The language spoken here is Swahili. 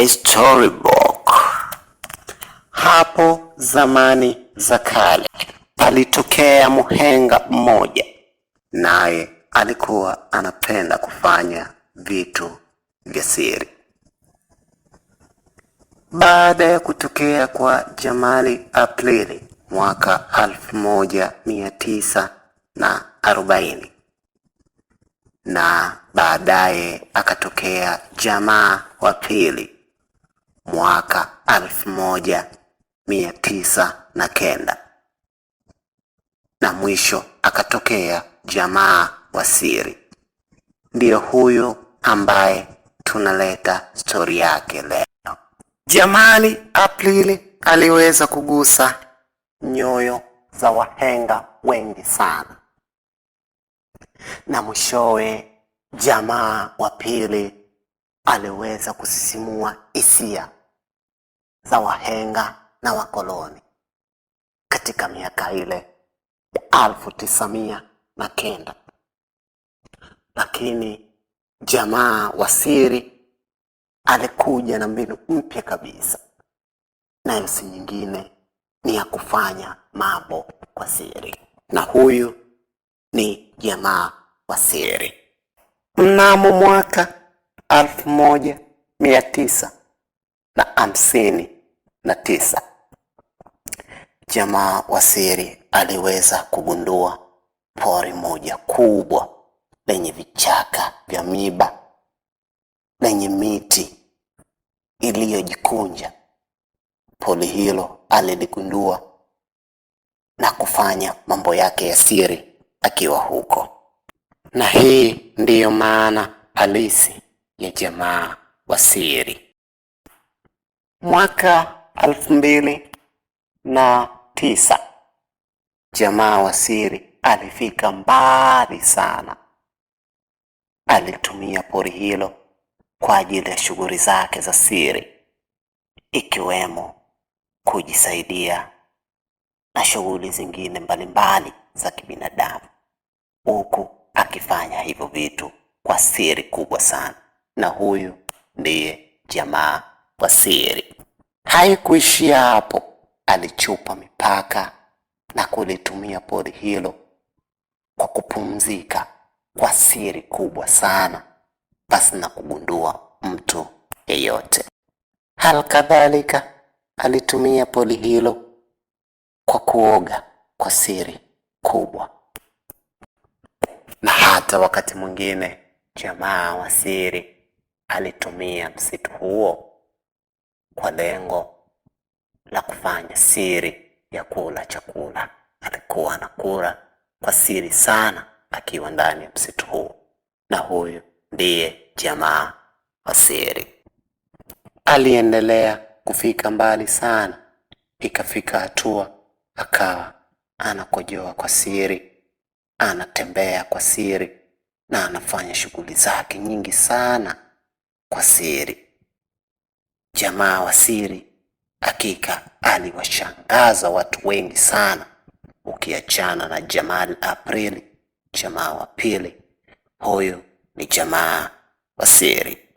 A storybook. Hapo zamani za kale alitokea mhenga mmoja, naye alikuwa anapenda kufanya vitu vya siri. Baada ya kutokea kwa Jamali Aprili mwaka 1940 na baadaye akatokea Jamaa wa Pili mwaka 1909 na mwisho akatokea Jamaa wa Siri. Ndiyo huyu ambaye tunaleta stori yake leo. Jamali Aprili aliweza kugusa nyoyo za wahenga wengi sana, na mwishowe Jamaa wa Pili aliweza kusisimua hisia za wahenga na wakoloni katika miaka ile ya 1909. Lakini Jamaa wa Siri alikuja na mbinu mpya kabisa, nayo si nyingine ni ya kufanya mambo kwa siri, na huyu ni Jamaa wa Siri. Mnamo mwaka 1959 Jamaa wa Siri aliweza kugundua pori moja kubwa lenye vichaka vya miba, lenye miti iliyojikunja. Pori hilo aliligundua na kufanya mambo yake ya siri akiwa huko, na hii ndiyo maana halisi ya Jamaa wa Siri. Mwaka 2009 Jamaa wa Siri alifika mbali sana. Alitumia pori hilo kwa ajili ya shughuli zake za siri, ikiwemo kujisaidia na shughuli zingine mbalimbali za kibinadamu, huku akifanya hivyo vitu kwa siri kubwa sana. Na huyu ndiye Jamaa wa Siri. Haikuishia hapo, alichupa mipaka na kulitumia pori hilo kwa kupumzika kwa siri kubwa sana, basi na kugundua mtu yeyote. Hali kadhalika alitumia pori hilo kwa kuoga kwa siri kubwa, na hata wakati mwingine Jamaa wa Siri alitumia msitu huo kwa lengo la kufanya siri ya kula chakula. Alikuwa anakula kwa siri sana akiwa ndani ya msitu huo, na huyu ndiye Jamaa wa Siri. Aliendelea kufika mbali sana, ikafika hatua akawa anakojoa kwa siri, anatembea kwa siri, na anafanya shughuli zake nyingi sana kwa siri. Jamaa wa Siri hakika aliwashangaza watu wengi sana, ukiachana na Jamali Aprili, Jamaa wa Pili. Huyu ni Jamaa wa Siri.